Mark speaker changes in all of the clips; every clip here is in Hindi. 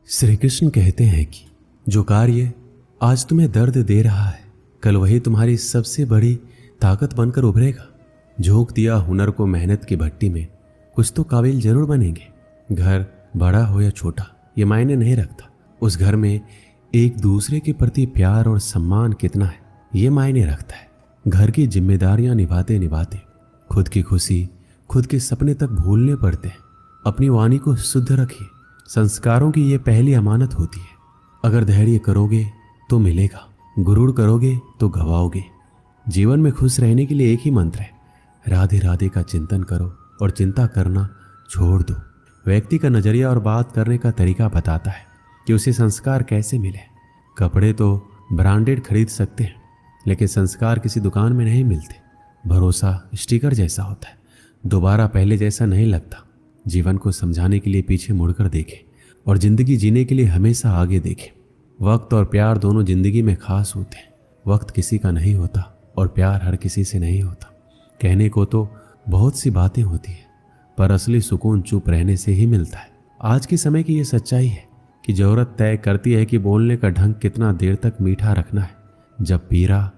Speaker 1: श्री कृष्ण कहते हैं कि जो कार्य आज तुम्हें दर्द दे रहा है, कल वही तुम्हारी सबसे बड़ी ताकत बनकर उभरेगा। झोंक दिया हुनर को मेहनत की भट्टी में, कुछ तो काबिल जरूर बनेंगे। घर बड़ा हो या छोटा ये मायने नहीं रखता, उस घर में एक दूसरे के प्रति प्यार और सम्मान कितना है ये मायने रखता है। घर की जिम्मेदारियां निभाते निभाते खुद की खुशी, खुद के सपने तक भूलने पड़ते हैं। अपनी वाणी को शुद्ध रखिए, संस्कारों की ये पहली अमानत होती है। अगर धैर्य करोगे तो मिलेगा, गुरूर करोगे तो गवाओगे। जीवन में खुश रहने के लिए एक ही मंत्र है, राधे राधे का चिंतन करो और चिंता करना छोड़ दो। व्यक्ति का नजरिया और बात करने का तरीका बताता है कि उसे संस्कार कैसे मिले। कपड़े तो ब्रांडेड खरीद सकते हैं, लेकिन संस्कार किसी दुकान में नहीं मिलते। भरोसा स्टिकर जैसा होता है, दोबारा पहले जैसा नहीं लगता। जीवन को समझाने के लिए पीछे मुड़कर देखें और जिंदगी जीने के लिए हमेशा आगे देखें। वक्त और प्यार दोनों जिंदगी में खास होते हैं। वक्त किसी का नहीं होता और प्यार हर किसी से नहीं होता। कहने को तो बहुत सी बातें होती हैं, पर असली सुकून चुप रहने से ही मिलता है। आज के समय की ये सच्चाई है कि जरूरत तय करती है कि बोलने का ढंग कितना देर तक मीठा रखना है। जब पीरा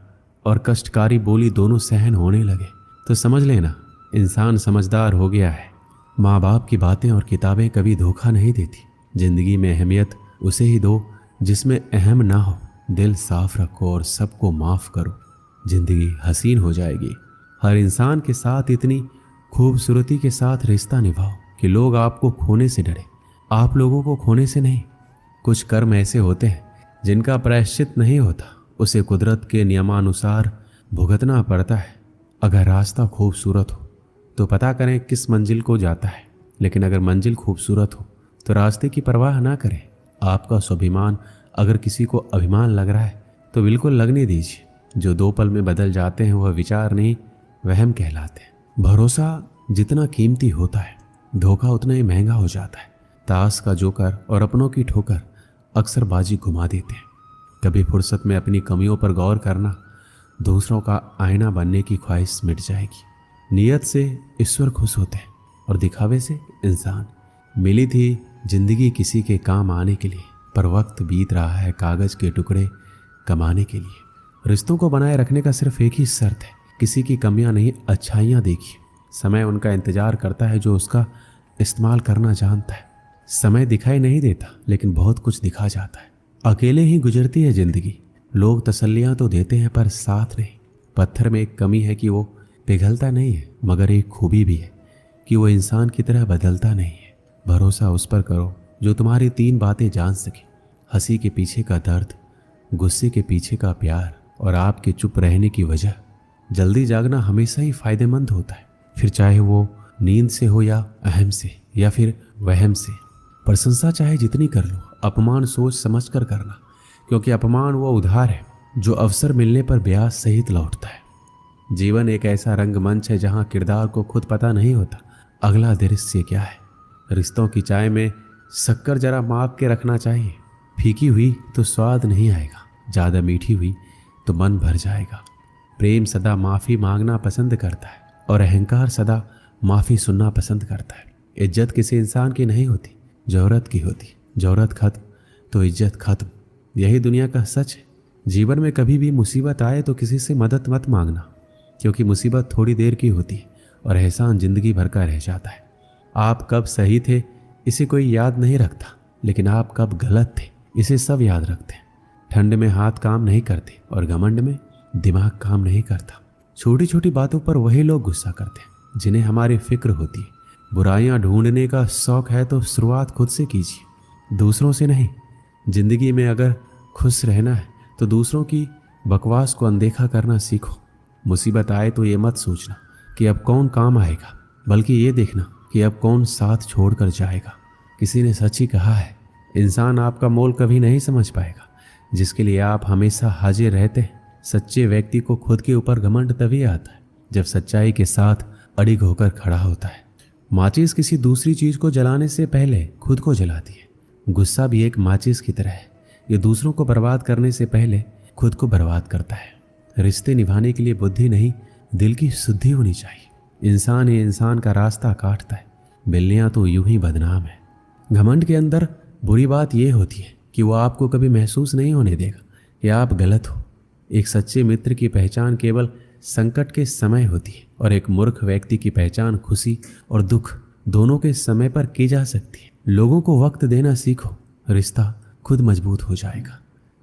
Speaker 1: और कष्टकारी बोली दोनों सहन होने लगे तो समझ लेना इंसान समझदार हो गया है। माँ बाप की बातें और किताबें कभी धोखा नहीं देती। जिंदगी में अहमियत उसे ही दो जिसमें अहम ना हो। दिल साफ रखो और सबको माफ करो, जिंदगी हसीन हो जाएगी। हर इंसान के साथ इतनी खूबसूरती के साथ रिश्ता निभाओ कि लोग आपको खोने से डरे, आप लोगों को खोने से नहीं। कुछ कर्म ऐसे होते हैं जिनका प्रायश्चित नहीं होता, उसे कुदरत के नियमानुसार भुगतना पड़ता है। अगर रास्ता खूबसूरत हो तो पता करें किस मंजिल को जाता है, लेकिन अगर मंजिल खूबसूरत हो तो रास्ते की परवाह ना करें। आपका स्वाभिमान अगर किसी को अभिमान लग रहा है तो बिल्कुल लगने दीजिए। जो 2 पल में बदल जाते हैं वह विचार नहीं, वहम कहलाते हैं। भरोसा जितना कीमती होता है, धोखा उतना ही महंगा हो जाता है। ताश का जोकर और अपनों की ठोकर अक्सर बाजी घुमा देते हैं। कभी फुर्सत में अपनी कमियों पर गौर करना, दूसरों का आईना बनने की ख्वाहिश मिट जाएगी। नियत से ईश्वर खुश होते हैं और दिखावे से इंसान। मिली थी जिंदगी किसी के काम आने के लिए, पर वक्त बीत रहा है कागज के टुकड़े कमाने के लिए। रिश्तों को बनाए रखने का सिर्फ एक ही शर्त है, किसी की कमियां नहीं अच्छाइयां देखिए। समय उनका इंतजार करता है जो उसका इस्तेमाल करना जानता है। समय दिखाई नहीं देता, लेकिन बहुत कुछ दिखा जाता है। अकेले ही गुजरती है जिंदगी। लोग तसल्लियां तो देते हैं पर साथ नहीं। पत्थर में एक कमी है कि वो पिघलता नहीं है, मगर एक खूबी भी है कि वो इंसान की तरह बदलता नहीं है। भरोसा उस पर करो जो तुम्हारी 3 बातें जान सके, हंसी के पीछे का दर्द, गुस्से के पीछे का प्यार और आपके चुप रहने की वजह। जल्दी जागना हमेशा ही फायदेमंद होता है, फिर चाहे वो नींद से हो या अहम से या फिर वहम से। प्रशंसा चाहे जितनी कर लो, अपमान सोच समझ कर करना, क्योंकि अपमान वो उधार है जो अवसर मिलने पर ब्याज सहित लौटता है। जीवन एक ऐसा रंगमंच है जहां किरदार को खुद पता नहीं होता अगला दृश्य क्या है। रिश्तों की चाय में शक्कर जरा माप के रखना चाहिए। फीकी हुई तो स्वाद नहीं आएगा, ज़्यादा मीठी हुई तो मन भर जाएगा। प्रेम सदा माफ़ी मांगना पसंद करता है और अहंकार सदा माफ़ी सुनना पसंद करता है। इज्जत किसी इंसान की नहीं होती, जरूरत की होती। जरूरत खत्म तो इज्जत खत्म, यही दुनिया का सच है। जीवन में कभी भी मुसीबत आए तो किसी से मदद मत मांगना, क्योंकि मुसीबत थोड़ी देर की होती है और एहसान जिंदगी भर का रह जाता है। आप कब सही थे इसे कोई याद नहीं रखता, लेकिन आप कब गलत थे इसे सब याद रखते हैं। ठंड में हाथ काम नहीं करते और घमंड में दिमाग काम नहीं करता। छोटी छोटी बातों पर वही लोग गुस्सा करते हैं जिन्हें हमारी फिक्र होती है। बुराइयां ढूंढने का शौक है तो शुरुआत खुद से कीजिए, दूसरों से नहीं। जिंदगी में अगर खुश रहना है तो दूसरों की बकवास को अनदेखा करना सीखो। मुसीबत आए तो ये मत सोचना कि अब कौन काम आएगा, बल्कि ये देखना कि अब कौन साथ छोड़कर जाएगा। किसी ने सच ही कहा है, इंसान आपका मोल कभी नहीं समझ पाएगा जिसके लिए आप हमेशा हाजिर रहते हैं। सच्चे व्यक्ति को खुद के ऊपर घमंड तभी आता है जब सच्चाई के साथ अड़िग होकर खड़ा होता है। माचिस किसी दूसरी चीज को जलाने से पहले खुद को जलाती है। गुस्सा भी एक माचिस की तरह है, ये दूसरों को बर्बाद करने से पहले खुद को बर्बाद करता है। रिश्ते निभाने के लिए बुद्धि नहीं, दिल की शुद्धि होनी चाहिए। इंसान ही इंसान का रास्ता काटता है, बिल्लियां तो यूं ही बदनाम है। घमंड के अंदर बुरी बात यह होती है कि वो आपको कभी महसूस नहीं होने देगा कि आप गलत हो। एक सच्चे मित्र की पहचान केवल संकट के समय होती है और एक मूर्ख व्यक्ति की पहचान खुशी और दुख दोनों के समय पर की जा सकती है। लोगों को वक्त देना सीखो, रिश्ता खुद मजबूत हो जाएगा।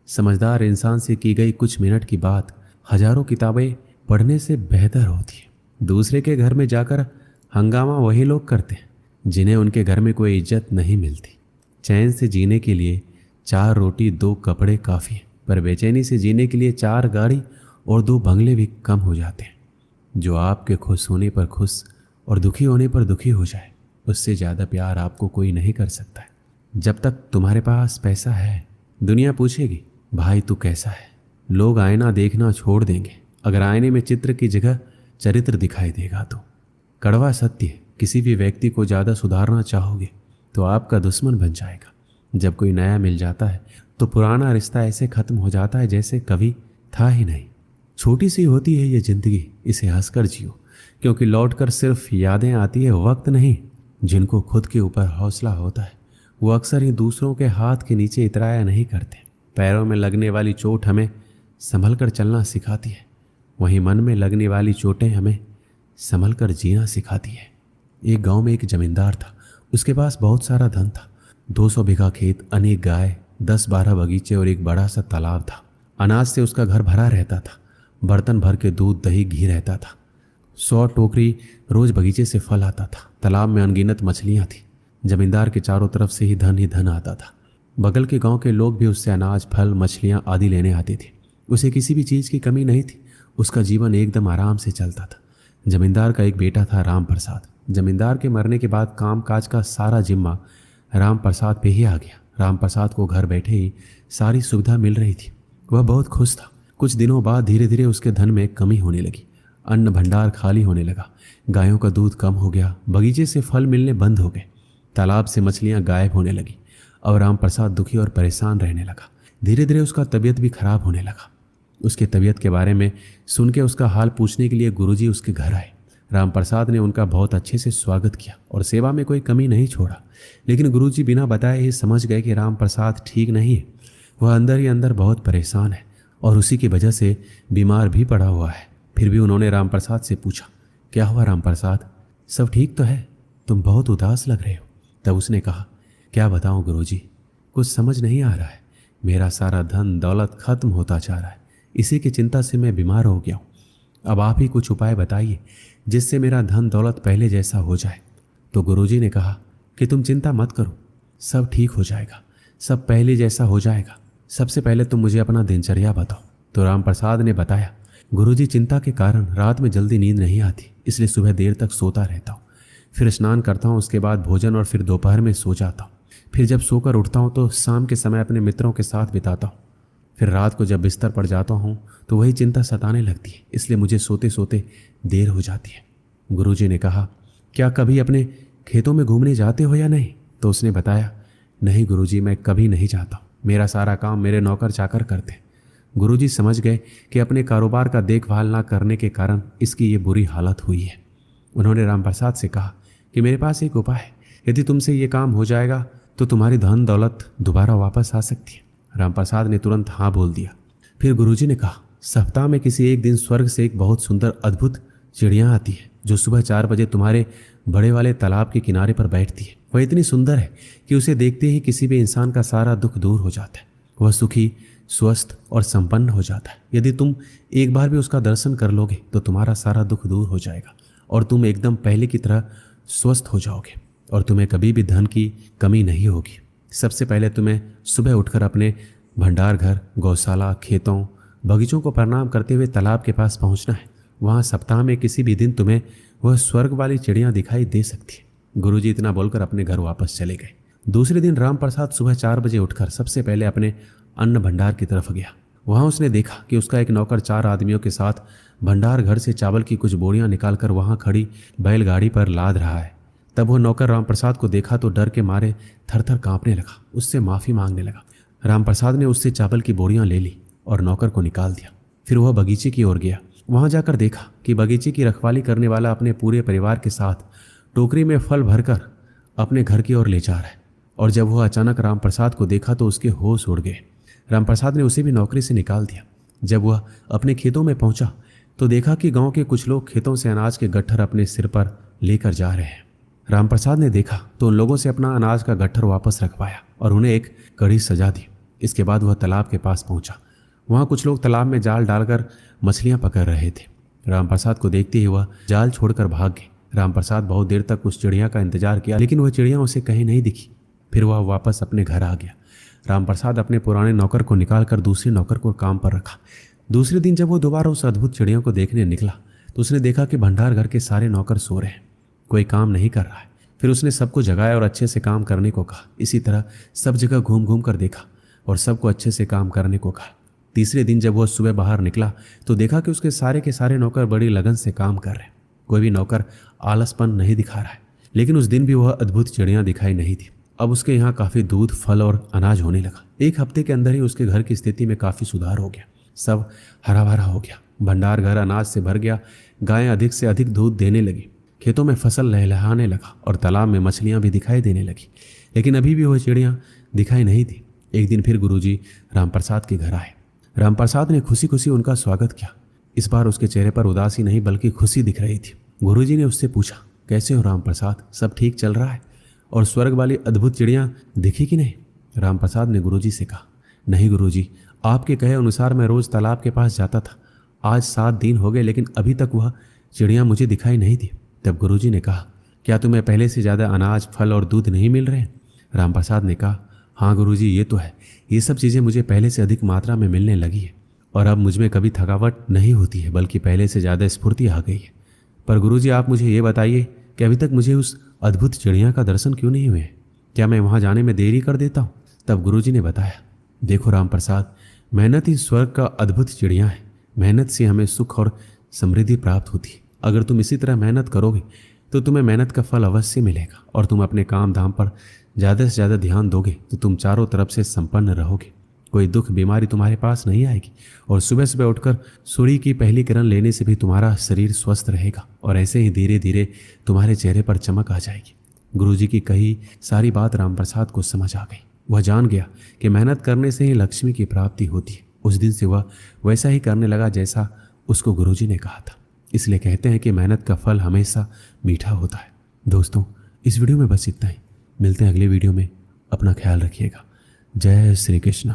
Speaker 1: समझदार इंसान से की गई कुछ मिनट की बात हजारों किताबें पढ़ने से बेहतर होती है। दूसरे के घर में जाकर हंगामा वही लोग करते हैं जिन्हें उनके घर में कोई इज्जत नहीं मिलती। चैन से जीने के लिए 4 रोटी 2 कपड़े काफ़ी हैं, पर बेचैनी से जीने के लिए 4 गाड़ी और 2 बंगले भी कम हो जाते हैं। जो आपके खुश होने पर खुश और दुखी होने पर दुखी हो जाए, उससे ज़्यादा प्यार आपको कोई नहीं कर सकता है। जब तक तुम्हारे पास पैसा है, दुनिया पूछेगी भाई तू कैसा है। लोग आईना देखना छोड़ देंगे अगर आईने में चित्र की जगह चरित्र दिखाई देगा तो। कड़वा सत्य, किसी भी व्यक्ति को ज़्यादा सुधारना चाहोगे तो आपका दुश्मन बन जाएगा। जब कोई नया मिल जाता है तो पुराना रिश्ता ऐसे खत्म हो जाता है जैसे कभी था ही नहीं। छोटी सी होती है ये जिंदगी, इसे हंसकर जियो, क्योंकि लौटकर सिर्फ यादें आती है, वक्त नहीं। जिनको खुद के ऊपर हौसला होता है वो अक्सर ही दूसरों के हाथ के नीचे इतराया नहीं करते। पैरों में लगने वाली चोट हमें संभल कर चलना सिखाती है, वहीं मन में लगने वाली चोटें हमें संभल कर जीना सिखाती है। एक गांव में एक जमींदार था। उसके पास बहुत सारा धन था। 200 बीघा खेत, अनेक गाय, 10-12 बगीचे और एक बड़ा सा तालाब था। अनाज से उसका घर भरा रहता था। बर्तन भर के दूध, दही, घी रहता था। 100 टोकरी रोज बगीचे से फल आता था। तालाब में अनगिनत मछलियां थी। जमींदार के चारों तरफ से ही धन आता था। बगल के गांव के लोग भी उससे अनाज, फल, मछलियां आदि लेने आते थे। उसे किसी भी चीज़ की कमी नहीं थी। उसका जीवन एकदम आराम से चलता था। जमींदार का एक बेटा था, राम प्रसाद। जमींदार के मरने के बाद काम काज का सारा जिम्मा राम प्रसाद पे ही आ गया। राम प्रसाद को घर बैठे ही सारी सुविधा मिल रही थी। वह बहुत खुश था। कुछ दिनों बाद धीरे धीरे उसके धन में कमी होने लगी। अन्न भंडार खाली होने लगा। गायों का दूध कम हो गया। बगीचे से फल मिलने बंद हो गए। तालाब से मछलियां गायब होने लगी। और राम प्रसाद दुखी और परेशान रहने लगा। धीरे धीरे उसका तबीयत भी खराब होने लगा। उसके तबीयत के बारे में सुन के उसका हाल पूछने के लिए गुरुजी उसके घर आए। राम प्रसाद ने उनका बहुत अच्छे से स्वागत किया और सेवा में कोई कमी नहीं छोड़ा। लेकिन गुरुजी बिना बताए ही समझ गए कि राम प्रसाद ठीक नहीं है। वह अंदर ही अंदर बहुत परेशान है और उसी की वजह से बीमार भी पड़ा हुआ है। फिर भी उन्होंने राम प्रसाद से पूछा, क्या हुआ राम प्रसाद, सब ठीक तो है? तुम बहुत उदास लग रहे हो। तब उसने कहा, क्या बताऊं गुरुजी, कुछ समझ नहीं आ रहा है। मेरा सारा धन दौलत खत्म होता जा रहा है। इसी की चिंता से मैं बीमार हो गया हूँ। अब आप ही कुछ उपाय बताइए जिससे मेरा धन दौलत पहले जैसा हो जाए। तो गुरुजी ने कहा कि तुम चिंता मत करो, सब ठीक हो जाएगा, सब पहले जैसा हो जाएगा। सबसे पहले तुम मुझे अपना दिनचर्या बताओ। तो राम प्रसाद ने बताया, गुरुजी चिंता के कारण रात में जल्दी नींद नहीं आती, इसलिए सुबह देर तक सोता रहता हूँ। फिर स्नान करता हूँ, उसके बाद भोजन और फिर दोपहर में सो जाता हूँ। फिर जब सोकर उठता हूँ तो शाम के समय अपने मित्रों के साथ बिताता हूँ। फिर रात को जब बिस्तर पर जाता हूँ तो वही चिंता सताने लगती है, इसलिए मुझे सोते सोते देर हो जाती है। गुरुजी ने कहा, क्या कभी अपने खेतों में घूमने जाते हो या नहीं? तो उसने बताया, नहीं गुरुजी, मैं कभी नहीं जाता। मेरा सारा काम मेरे नौकर चाकर करते हैं। गुरुजी समझ गए कि अपने कारोबार का देखभाल ना करने के कारण इसकी ये बुरी हालत हुई है। उन्होंने राम प्रसाद से कहा कि मेरे पास एक उपाय है, यदि तुमसे ये काम हो जाएगा तो तुम्हारी धन दौलत दोबारा वापस आ सकती है। राम प्रसाद ने तुरंत हाँ बोल दिया। फिर गुरुजी ने कहा, सप्ताह में किसी एक दिन स्वर्ग से एक बहुत सुंदर अद्भुत चिड़िया आती है जो सुबह 4 बजे तुम्हारे बड़े वाले तालाब के किनारे पर बैठती है। वह इतनी सुंदर है कि उसे देखते ही किसी भी इंसान का सारा दुख दूर हो जाता है। वह सुखी, स्वस्थ और संपन्न हो जाता है। यदि तुम एक बार भी उसका दर्शन कर लोगे तो तुम्हारा सारा दुख दूर हो जाएगा और तुम एकदम पहले की तरह स्वस्थ हो जाओगे और तुम्हें कभी भी धन की कमी नहीं होगी। सबसे पहले तुम्हें सुबह उठकर अपने भंडार घर, गौशाला, खेतों, बगीचों को प्रणाम करते हुए तालाब के पास पहुंचना है। वहां सप्ताह में किसी भी दिन तुम्हें वह स्वर्ग वाली चिड़ियां दिखाई दे सकती है। गुरुजी इतना बोलकर अपने घर वापस चले गए। दूसरे दिन राम प्रसाद सुबह 4 बजे उठकर सबसे पहले अपने अन्न भंडार की तरफ गया। वहां उसने देखा कि उसका एक नौकर 4 आदमियों के साथ भंडार घर से चावल की कुछ बोरियां निकालकर वहां खड़ी बैलगाड़ी पर लाद रहा है। तब वह नौकर राम प्रसाद को देखा तो डर के मारे थर-थर कांपने लगा। उससे माफ़ी मांगने लगा। राम प्रसाद ने उससे चावल की बोरियां ले ली और नौकर को निकाल दिया। फिर वह बगीचे की ओर गया। वहां जाकर देखा कि बगीचे की रखवाली करने वाला अपने पूरे परिवार के साथ टोकरी में फल भरकर अपने घर की ओर ले जा रहा है। और जब वह अचानक रामप्रसाद को देखा तो उसके होश उड़ गए। रामप्रसाद ने उसे भी नौकरी से निकाल दिया। जब वह अपने खेतों में पहुंचा तो देखा कि गांव के कुछ लोग खेतों से अनाज के गट्ठर अपने सिर पर लेकर जा रहे हैं। रामप्रसाद ने देखा तो उन लोगों से अपना अनाज का गट्ठर वापस रखवाया और उन्हें एक कड़ी सजा दी। इसके बाद वह तालाब के पास पहुंचा। वहां कुछ लोग तालाब में जाल डालकर मछलियां पकड़ रहे थे। रामप्रसाद को देखते ही वह जाल छोड़कर भाग गए। रामप्रसाद बहुत देर तक उस चिड़िया का इंतजार किया, लेकिन वह चिड़िया उसे कहीं नहीं दिखी। फिर वह वापस अपने घर आ गया। रामप्रसाद अपने पुराने नौकर को निकालकर दूसरे नौकर को काम पर रखा। दूसरे दिन जब वो दोबारा उस अद्भुत चिड़िया को देखने निकला तो उसने देखा कि भंडार घर के सारे नौकर सो रहे हैं, कोई काम नहीं कर रहा है। फिर उसने सबको जगाया और अच्छे से काम करने को कहा। इसी तरह सब जगह घूम घूम कर देखा और सबको अच्छे से काम करने को कहा। तीसरे दिन जब वह सुबह बाहर निकला तो देखा कि उसके सारे के सारे नौकर बड़ी लगन से काम कर रहे हैं। कोई भी नौकर आलसपन नहीं दिखा रहा है। लेकिन उस दिन भी वह अद्भुत चिड़िया दिखाई नहीं थी। अब उसके यहाँ काफ़ी दूध, फल और अनाज होने लगा। एक हफ्ते के अंदर ही उसके घर की स्थिति में काफ़ी सुधार हो गया। सब हरा भरा हो गया। भंडार घर अनाज से भर गया। गायें अधिक से अधिक दूध देने लगी। खेतों में फसल लहलहाने लगा और तालाब में मछलियां भी दिखाई देने लगी। लेकिन अभी भी वह चिड़िया दिखाई नहीं थी। एक दिन फिर गुरुजी रामप्रसाद के घर आए। रामप्रसाद ने खुशी खुशी उनका स्वागत किया। इस बार उसके चेहरे पर उदासी नहीं बल्कि खुशी दिख रही थी। गुरुजी ने उससे पूछा, कैसे हो रामप्रसाद, सब ठीक चल रहा है? और स्वर्ग वाली अद्भुत चिड़िया दिखी कि नहीं? रामप्रसाद ने गुरुजी से कहा, नहीं गुरुजी, आपके कहे अनुसार मैं रोज तालाब के पास जाता था। आज 7 दिन हो गए लेकिन अभी तक वह चिड़िया मुझे दिखाई नहीं दी। तब गुरुजी ने कहा, क्या तुम्हें पहले से ज़्यादा अनाज, फल और दूध नहीं मिल रहे? रामप्रसाद ने कहा, हाँ गुरुजी, ये तो है। ये सब चीज़ें मुझे पहले से अधिक मात्रा में मिलने लगी है और अब मुझ में कभी थकावट नहीं होती है, बल्कि पहले से ज़्यादा स्फूर्ति आ गई है। पर गुरुजी, आप मुझे ये बताइए कि अभी तक मुझे उस अद्भुत चिड़िया का दर्शन क्यों नहीं हुए? क्या मैं वहाँ जाने में देरी कर देता हूँ? तब गुरुजी ने बताया, देखो रामप्रसाद, मेहनत ही स्वर्ग का अद्भुत चिड़िया है। मेहनत से हमें सुख और समृद्धि प्राप्त होती है। अगर तुम इसी तरह मेहनत करोगे तो तुम्हें मेहनत का फल अवश्य मिलेगा और तुम अपने काम धाम पर ज़्यादा से ज़्यादा ध्यान दोगे तो तुम चारों तरफ से संपन्न रहोगे। कोई दुख बीमारी तुम्हारे पास नहीं आएगी और सुबह सुबह उठकर सूर्य की पहली किरण लेने से भी तुम्हारा शरीर स्वस्थ रहेगा और ऐसे ही धीरे धीरे तुम्हारे चेहरे पर चमक आ जाएगी। गुरुजी की कही सारी बात रामप्रसाद को समझ आ गई। वह जान गया कि मेहनत करने से ही लक्ष्मी की प्राप्ति होती है। उस दिन से वह वैसा ही करने लगा जैसा उसको गुरुजी ने कहा था। इसलिए कहते हैं कि मेहनत का फल हमेशा मीठा होता है। दोस्तों, इस वीडियो में बस इतना ही। मिलते हैं अगले वीडियो में। अपना ख्याल रखिएगा। जय श्री कृष्ण।